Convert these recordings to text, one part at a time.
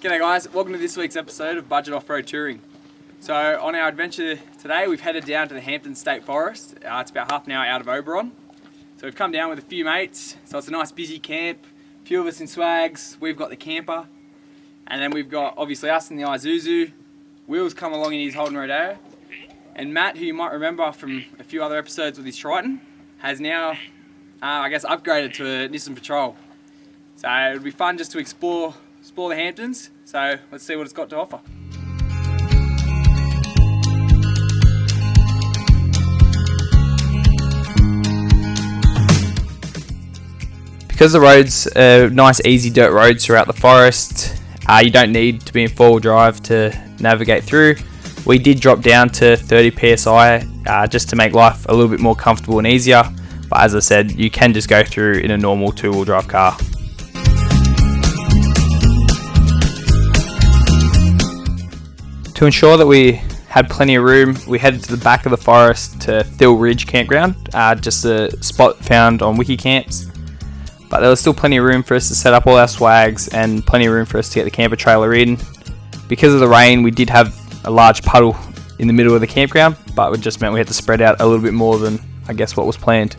G'day guys, welcome to this week's episode of Budget Off-Road Touring. So on our adventure today we've headed down to the Hampton State Forest. It's about half an hour out of Oberon. So we've come down with a few mates, so it's a nice busy camp, a few of us in swags, we've got the camper, and then we've got obviously us in the Isuzu. Will's come along in his Holden Rodeo, and Matt, who you might remember from a few other episodes with his Triton, has now upgraded to a Nissan Patrol. So it'll be fun just to explore the Hamptons, so let's see what it's got to offer. Because the roads are nice easy dirt roads throughout the forest, you don't need to be in four-wheel drive to navigate through. We did drop down to 30 psi just to make life a little bit more comfortable and easier, but as I said, you can just go through in a normal two-wheel drive car. To ensure that we had plenty of room, we headed to the back of the forest to Thill Ridge Campground, just a spot found on Wiki Camps. But there was still plenty of room for us to set up all our swags and plenty of room for us to get the camper trailer in. Because of the rain, we did have a large puddle in the middle of the campground, but it just meant we had to spread out a little bit more than, I guess, what was planned.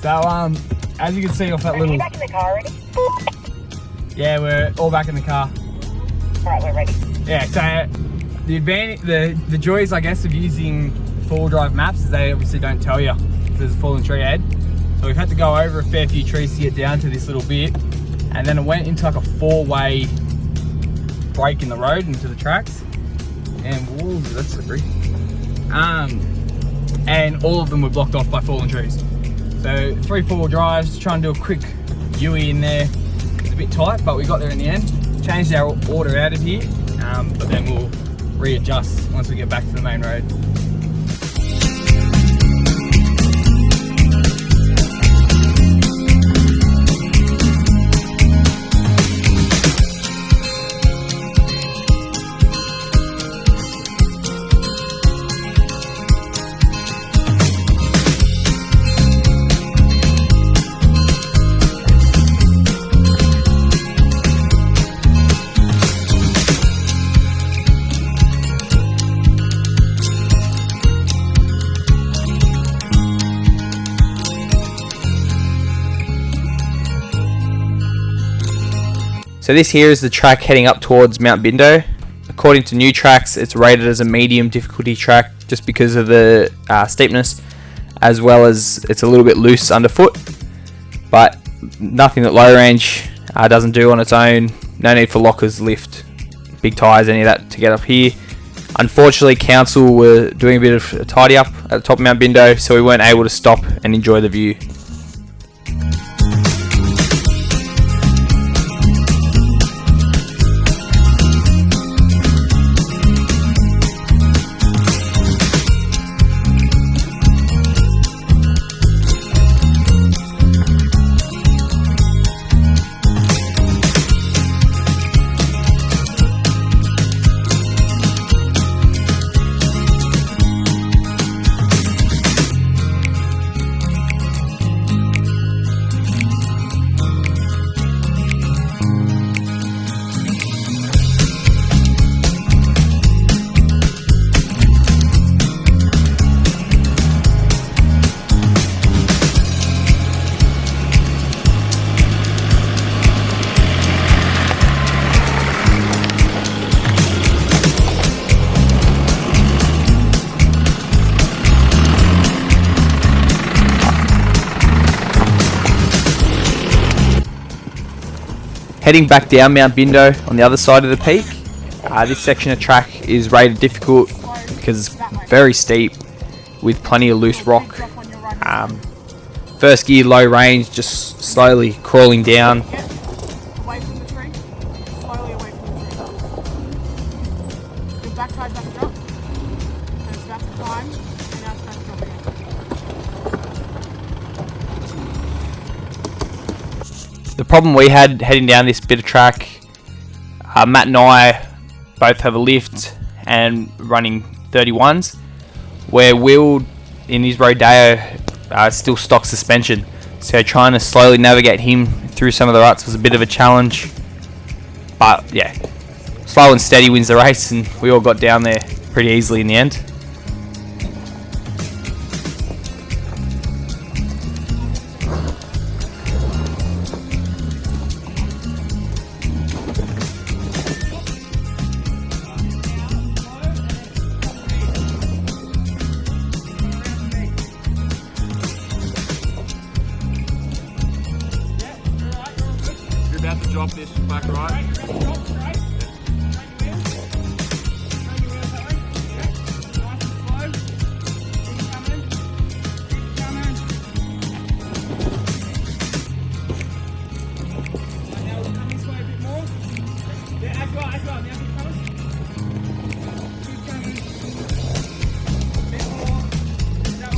So, as you can see off that little... Are you back in the car already? Yeah, we're all back in the car. Alright, we're ready. Yeah, so the advantage, the joys, I guess, of using four-wheel drive maps is they obviously don't tell you if there's a fallen tree ahead. So we've had to go over a fair few trees to get down to this little bit, and then it went into like a four-way break in the road into the tracks. And whoa, that's slippery. And all of them were blocked off by fallen trees. So 3 4-wheel drives to try and do a quick U-E in there. It's a bit tight, but we got there in the end. Changed our order out of here, but then we'll readjust once we get back to the main road. So this here is the track heading up towards Mount Bindo. According to new tracks, it's rated as a medium difficulty track just because of the steepness, as well as it's a little bit loose underfoot, but nothing that low range doesn't do on its own. No need for lockers, lift, big tyres, any of that to get up here. Unfortunately, council were doing a bit of a tidy up at the top of Mount Bindo, so we weren't able to stop and enjoy the view. Heading back down Mount Bindo on the other side of the peak, this section of track is rated difficult because it's very steep with plenty of loose rock. First gear low range, just slowly crawling down. Away from the tree, slowly away from the tree. Your back tie's about to drop, and it's about to climb, and now it's about to drop again. The problem we had heading down this bit of track, Matt and I both have a lift and running 31s, where Will in his Rodeo still stock suspension, so trying to slowly navigate him through some of the ruts was a bit of a challenge. But yeah, slow and steady wins the race, and we all got down there pretty easily in the end. About to drop this back right.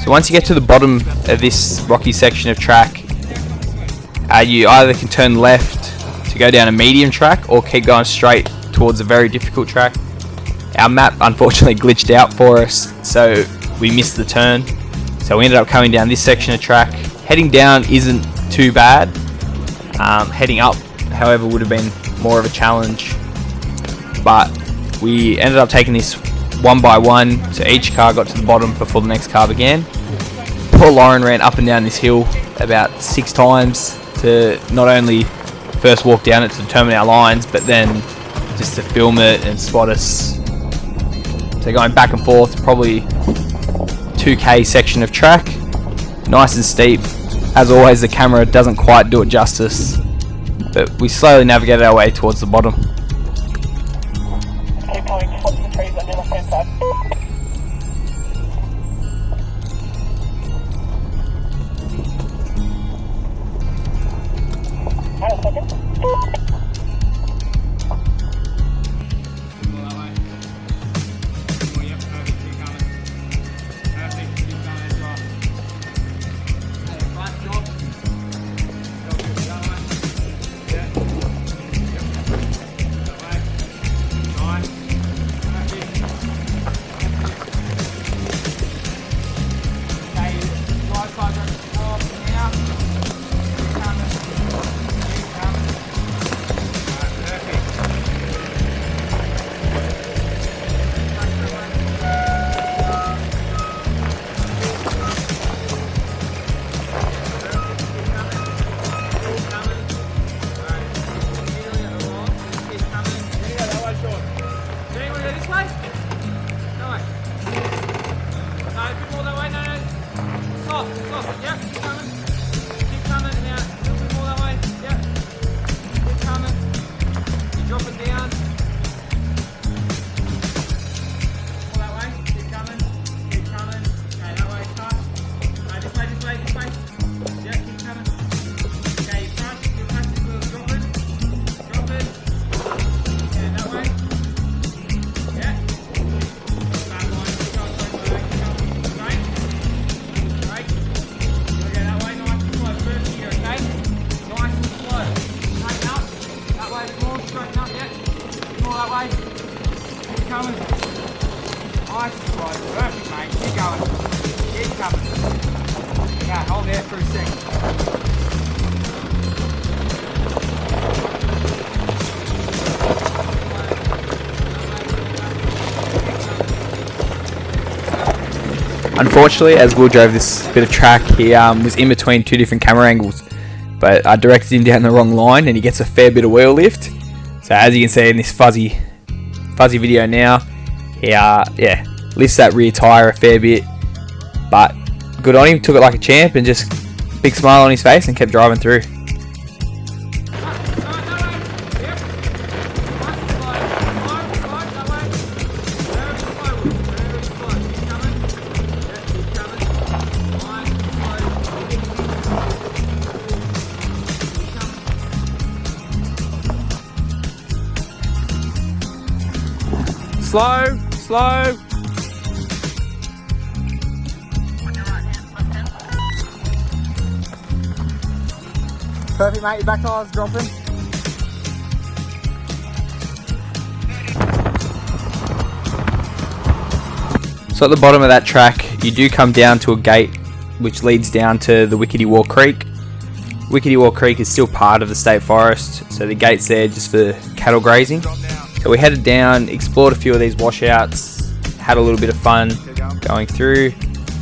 So once you get to the bottom of this rocky section of track, you either can turn left to go down a medium track or keep going straight towards a very difficult track. Our map unfortunately glitched out for us, so we missed the turn. So we ended up coming down this section of track. Heading down isn't too bad. Heading up, however, would have been more of a challenge. But we ended up taking this one by one, so each car got to the bottom before the next car began. Poor Lauren ran up and down this hill about 6 times to not only first walk down it to determine our lines, but then just to film it and spot us. So going back and forth, probably 2k section of track, nice and steep. As always, the camera doesn't quite do it justice, but we slowly navigated our way towards the bottom. Keep going towards the trees on your left hand side. Hang on a second. coming. Nice and slow. Perfect, mate. Keep going. Keep coming. Okay, hold there for a second. Unfortunately, as Will drove this bit of track, he was in between two different camera angles, but I directed him down the wrong line and he gets a fair bit of wheel lift. So as you can see in this fuzzy video now, he lifts that rear tyre a fair bit, but good on him, took it like a champ and just big smile on his face and kept driving through. Slow, slow. Perfect, mate. Your back tyre's dropping. So at the bottom of that track, you do come down to a gate which leads down to the Wickety War Creek. Wickety War Creek is still part of the state forest, so the gate's there just for cattle grazing. So we headed down, explored a few of these washouts, had a little bit of fun going through.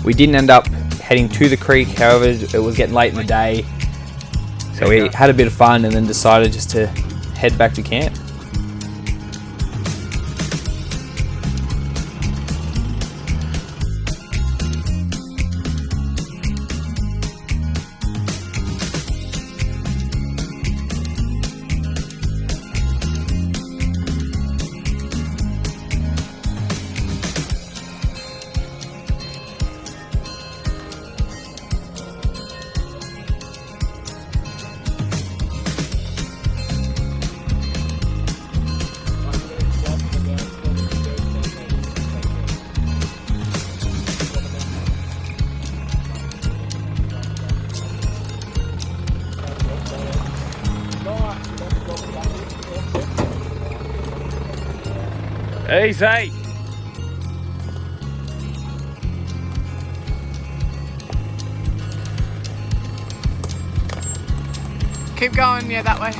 We didn't end up heading to the creek, however, it was getting late in the day. So we had a bit of fun and then decided just to head back to camp. Easy. Keep going, yeah, that way.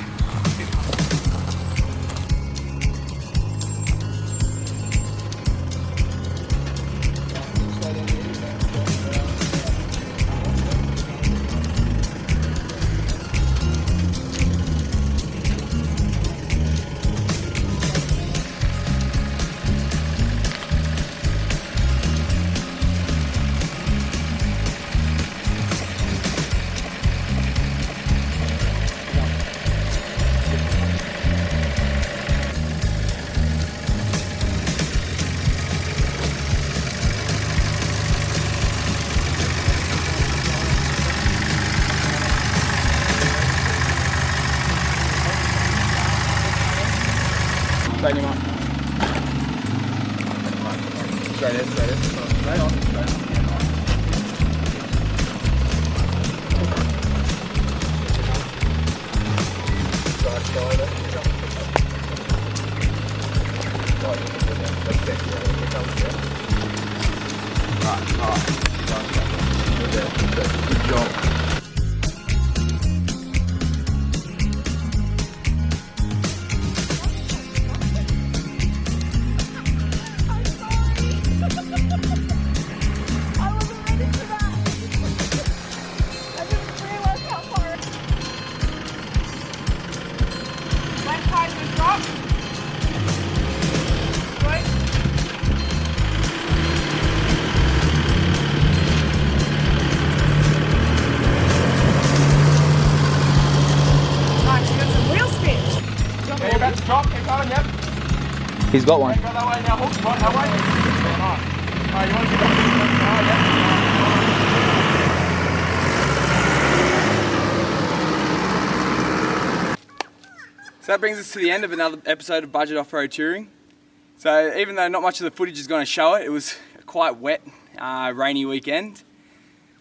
Straighten him up. Straight in, straight in. Straight on, straight on. Good job. Drop, keep going, yep. He's got one. Go that way now, hook, right that way. Yeah, nice. Alright, you want to get back? So that brings us to the end of another episode of Budget Off-Road Touring. So even though not much of the footage is going to show it, it was a quite wet, rainy weekend.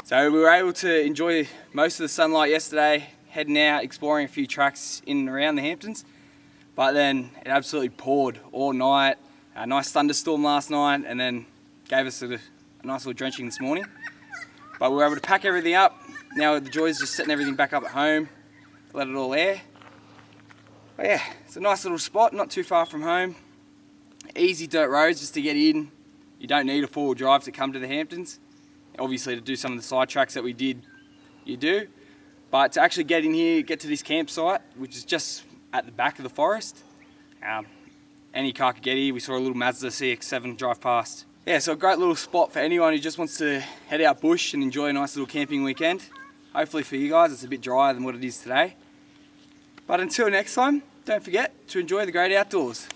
So we were able to enjoy most of the sunlight yesterday, heading out, exploring a few tracks in and around the Hamptons. But then it absolutely poured all night. A nice thunderstorm last night and then gave us a nice little drenching this morning. But we were able to pack everything up. Now the joy is just setting everything back up at home, let it all air. But yeah, it's a nice little spot, not too far from home. Easy dirt roads just to get in. You don't need a four-wheel drive to come to the Hamptons. Obviously to do some of the side tracks that we did, you do. But to actually get in here, get to this campsite, which is just at the back of the forest, any car could get here. We saw a little Mazda CX-7 drive past. Yeah, so a great little spot for anyone who just wants to head out bush and enjoy a nice little camping weekend. Hopefully for you guys, it's a bit drier than what it is today. But until next time, don't forget to enjoy the great outdoors.